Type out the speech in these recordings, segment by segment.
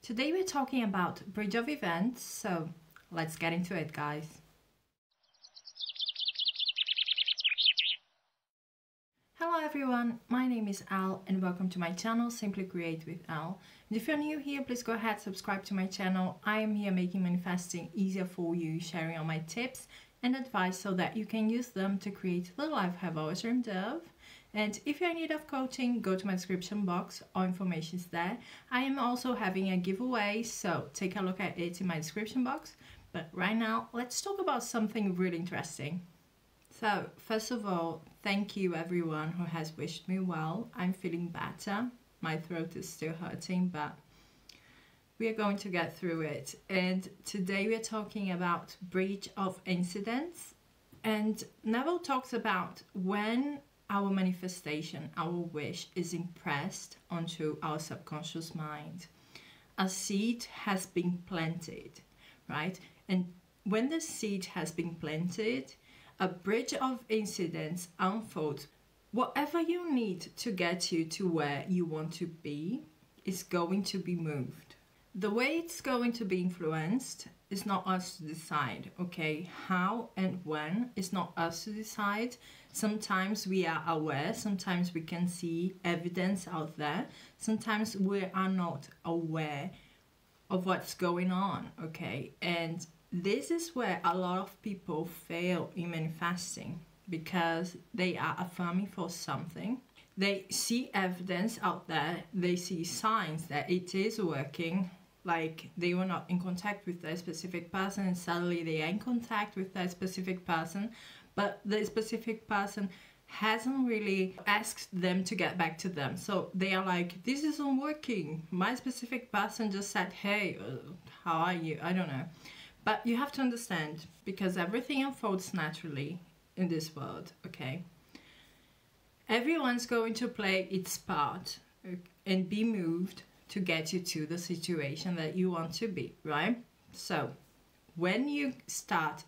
Today we're talking about bridge of events, so let's get into it, guys. Hello everyone, my name is Al and welcome to my channel Simply Create with Al. And if you're new here, please go ahead, subscribe to my channel. I am here making manifesting easier for you, sharing all my tips and advice so that you can use them to create the life you have always dreamed of. And if you're in need of coaching, go to my description box, all information is there. I am also having a giveaway, so take a look at it in my description box. But right now, let's talk about something really interesting. So, first of all, thank you everyone who has wished me well. I'm feeling better. My throat is still hurting, but we are going to get through it. And today we're talking about bridge of incidents. And Neville talks about when our manifestation, our wish is impressed onto our subconscious mind. A seed has been planted, right? And when the seed has been planted, a bridge of incidents unfolds. Whatever you need to get you to where you want to be is going to be moved. The way it's going to be influenced is not us to decide, okay? How and when is not us to decide. Sometimes we are aware, sometimes we can see evidence out there, sometimes we are not aware of what's going on, okay? And this is where a lot of people fail in manifesting because they are affirming for something. They see evidence out there, they see signs that it is working, like they were not in contact with that specific person and suddenly they are in contact with that specific person, but the specific person hasn't really asked them to get back to them. So they are like, this isn't working. My specific person just said, hey, how are you? I don't know. But you have to understand, because everything unfolds naturally in this world, okay? Everyone's going to play its part and be moved to get you to the situation that you want to be, right? So when you start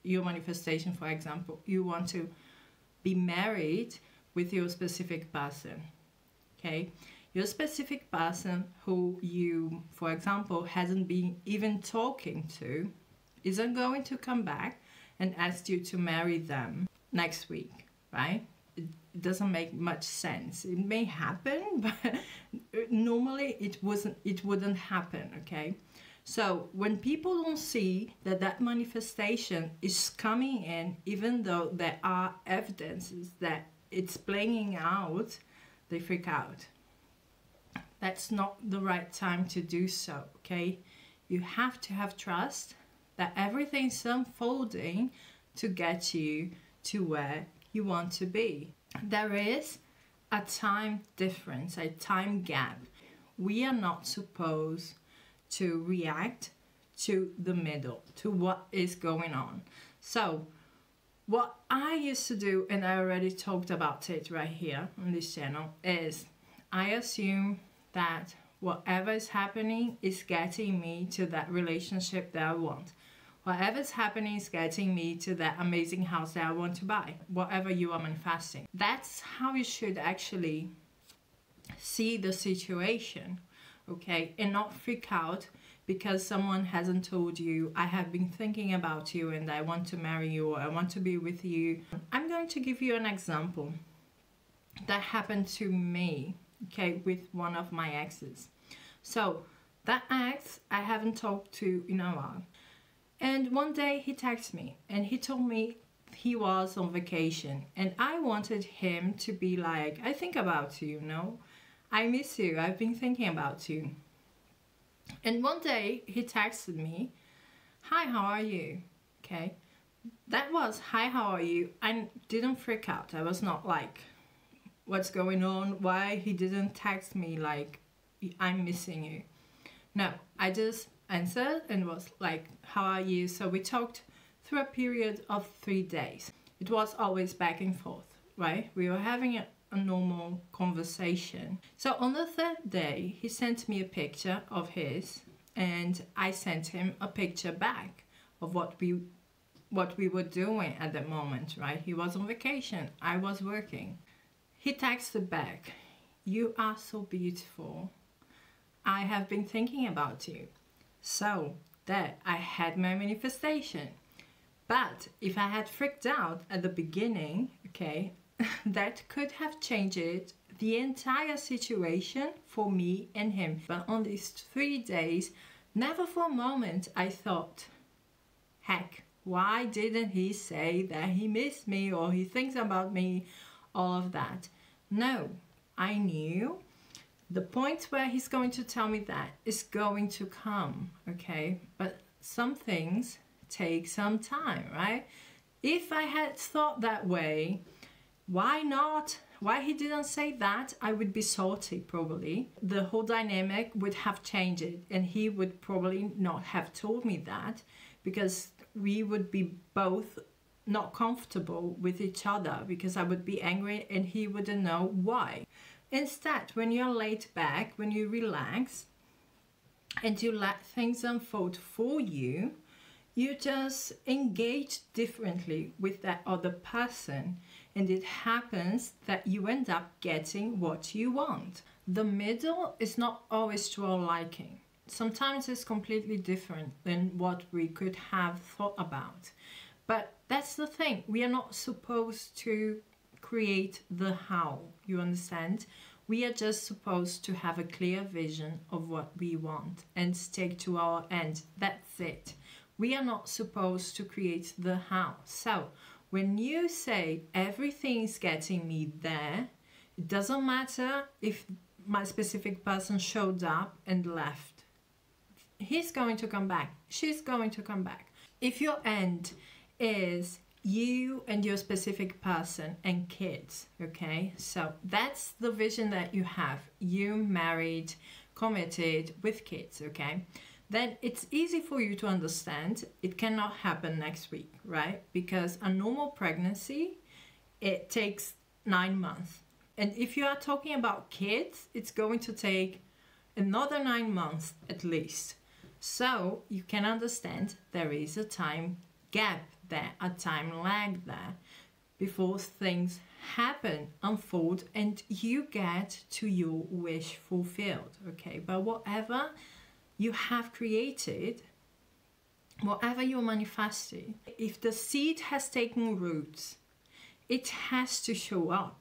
your manifestation, for example, you want to be married with your specific person, okay? Your specific person who you, for example, hasn't been even talking to isn't going to come back and ask you to marry them next week, right? It doesn't make much sense. It may happen, but normally it wouldn't happen, okay? So when people don't see that manifestation is coming in, even though there are evidences that it's playing out, they freak out. That's not the right time to do so, okay? You have to have trust that everything's unfolding to get you to where you want to be. There is a time difference, a time gap. We are not supposed to react to the middle, to what is going on. So what I used to do, and I already talked about it right here on this channel, is I assume that whatever is happening is getting me to that relationship that I want. Whatever's happening is getting me to that amazing house that I want to buy. Whatever you are manifesting. That's how you should actually see the situation, okay? And not freak out because someone hasn't told you, I have been thinking about you and I want to marry you or I want to be with you. I'm going to give you an example that happened to me, okay, with one of my exes. So that ex I haven't talked to in a while. And one day he texted me and he told me he was on vacation and I wanted him to be like, I think about you, you know? I miss you, I've been thinking about you. And one day he texted me, hi, how are you? Okay, that was, hi, how are you? I didn't freak out. I was not like, what's going on? Why he didn't text me like, I'm missing you? No, I just answered and was like, how are you? So we talked through a period of 3 days. It was always back and forth, right? We were having a normal conversation. So on the third day, he sent me a picture of his and I sent him a picture back of what we were doing at that moment, right? He was on vacation, I was working. He texted back, you are so beautiful. I have been thinking about you. So there, I had my manifestation. But if I had freaked out at the beginning, okay, that could have changed the entire situation for me and him. But on these 3 days, never for a moment I thought, heck, why didn't he say that he missed me or he thinks about me, all of that. No, I knew the point where he's going to tell me that is going to come, okay? But some things take some time, right? If I had thought that way, why not? Why he didn't say that, I would be salty probably. The whole dynamic would have changed and he would probably not have told me that because we would be both not comfortable with each other because I would be angry and he wouldn't know why. Instead, when you're laid back, when you relax and you let things unfold for you, you just engage differently with that other person, and it happens that you end up getting what you want. The middle is not always to our liking. Sometimes it's completely different than what we could have thought about. But that's the thing, we are not supposed to create the how, you understand? We are just supposed to have a clear vision of what we want and stick to our end. That's it. We are not supposed to create the how. So when you say everything is getting me there, it doesn't matter if my specific person showed up and left. He's going to come back. She's going to come back. If your end is you and your specific person and kids, okay? So that's the vision that you have. You married, committed with kids, okay? Then it's easy for you to understand it cannot happen next week, right? Because a normal pregnancy, it takes 9 months. And if you are talking about kids, it's going to take another 9 months at least. So you can understand there is a time gap there, a time lag there before things happen, unfold, and you get to your wish fulfilled, okay? But whatever you have created, whatever you're manifesting, if the seed has taken roots, it has to show up.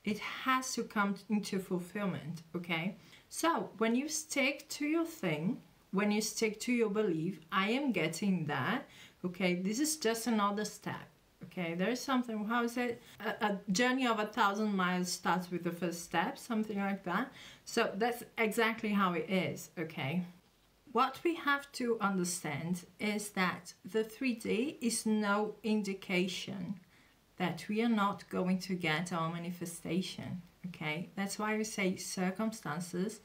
It has to come into fulfillment, okay? So when you stick to your thing, when you stick to your belief, I am getting that, okay? This is just another step, okay? There is something, how is it? A journey of 1,000 miles starts with the first step, something like that. So that's exactly how it is, okay? What we have to understand is that the 3D is no indication that we are not going to get our manifestation, okay? That's why we say circumstances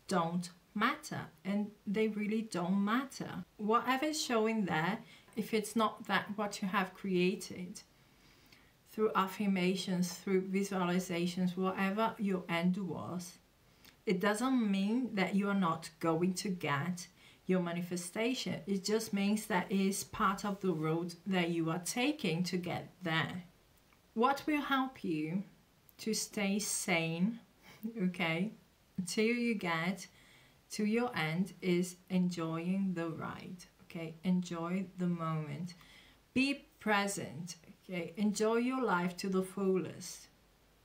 don't matter, and they really don't matter. Whatever is showing there, if it's not that what you have created, through affirmations, through visualizations, whatever your end was, it doesn't mean that you are not going to get your manifestation. It just means that it is part of the road that you are taking to get there. What will help you to stay sane, okay, until you get to your end is enjoying the ride, okay? Enjoy the moment. Be present, okay? Enjoy your life to the fullest.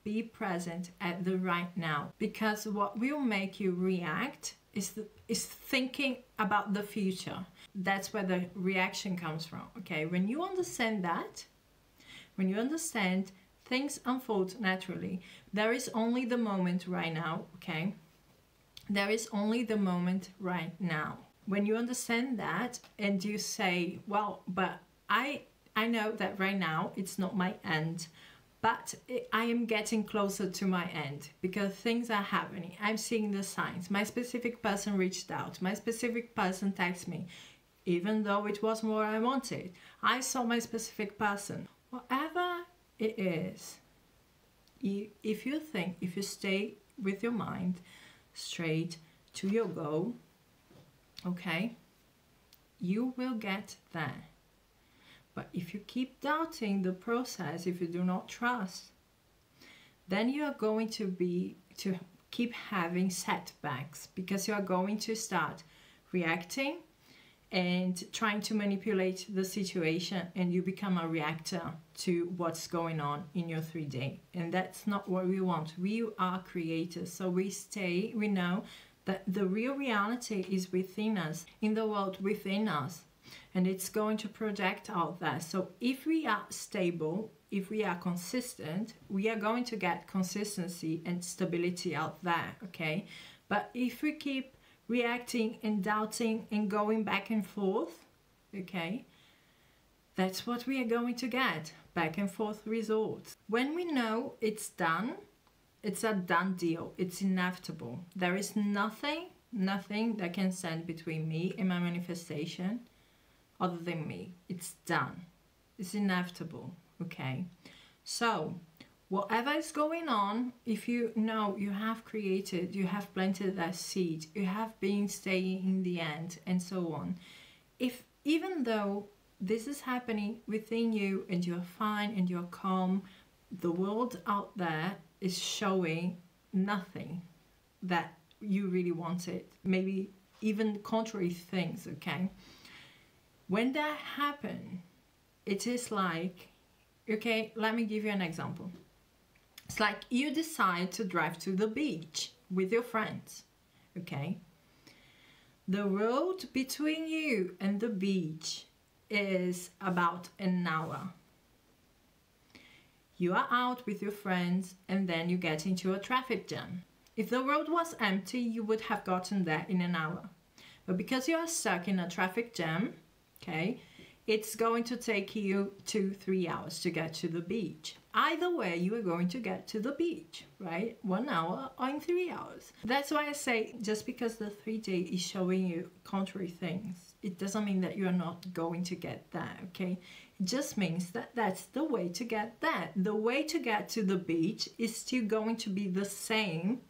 Be present at the right now, because what will make you react is thinking about the future. That's where the reaction comes from, okay? When you understand that, when you understand things unfold naturally, there is only the moment right now, okay? There is only the moment right now. When you understand that and you say, well, but I know that right now it's not my end, but I am getting closer to my end because things are happening. I'm seeing the signs. My specific person reached out. My specific person texted me, even though it wasn't what I wanted. I saw my specific person. Whatever it is, if you stay with your mind straight to your goal, okay, you will get there. But if you keep doubting the process, if you do not trust, then you are going to keep having setbacks, because you are going to start reacting and trying to manipulate the situation, and you become a reactor to what's going on in your 3D. And that's not what we want. We are creators, so we know that the real reality is within us, in the world within us, and it's going to project out there. So if we are stable, if we are consistent, we are going to get consistency and stability out there, okay? But if we keep reacting and doubting and going back and forth, okay, that's what we are going to get, back and forth results. When we know it's done, it's a done deal, it's inevitable. There is nothing that can stand between me and my manifestation other than me. It's done, it's inevitable, okay? So whatever is going on, if you know you have created, you have planted that seed, you have been staying in the end, and so on. If even though this is happening within you and you're fine and you're calm, the world out there is showing nothing that you really wanted, maybe even contrary things, okay? When that happens, it is like, okay, let me give you an example. It's like you decide to drive to the beach with your friends, okay? The road between you and the beach is about an hour. You are out with your friends and then you get into a traffic jam. If the road was empty, you would have gotten there in an hour. But because you are stuck in a traffic jam, okay, it's going to take you 2-3 hours to get to the beach. Either way, you are going to get to the beach, right? 1 hour or in 3 hours. That's why I say, just because the 3D is showing you contrary things, it doesn't mean that you're not going to get there, okay? It just means that that's the way to get there. The way to get to the beach is still going to be the same,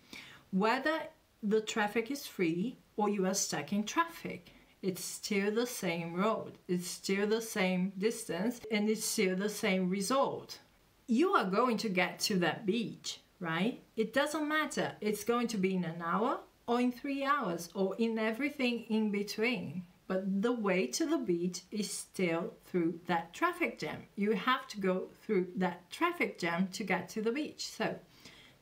whether the traffic is free or you are stuck in traffic. It's still the same road, it's still the same distance, and it's still the same result. You are going to get to that beach, right? It doesn't matter, it's going to be in an hour or in 3 hours or in everything in between. But the way to the beach is still through that traffic jam. You have to go through that traffic jam to get to the beach. So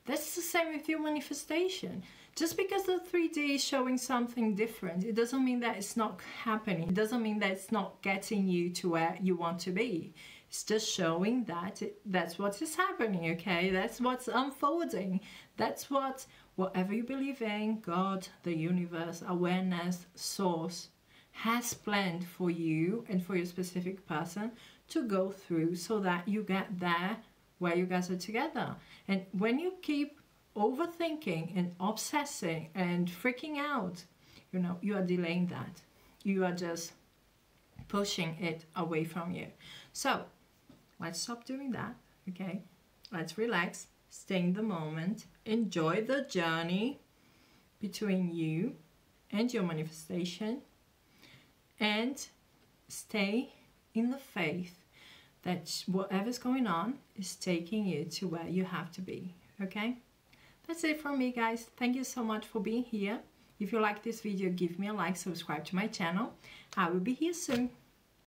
that's the same with your manifestation. Just because the 3D is showing something different, it doesn't mean that it's not happening. It doesn't mean that it's not getting you to where you want to be. It's just showing that that's what is happening, okay? That's what's unfolding. That's what, whatever you believe in, God, the universe, awareness, source, has planned for you and for your specific person to go through so that you get there where you guys are together. And when you keep overthinking and obsessing and freaking out, you know, you are delaying that. You are just pushing it away from you. So let's stop doing that, okay? Let's relax, stay in the moment, enjoy the journey between you and your manifestation, and stay in the faith that whatever's going on is taking you to where you have to be, okay? That's it from me, guys. Thank you so much for being here. If you like this video, give me a like, subscribe to my channel. I will be here soon.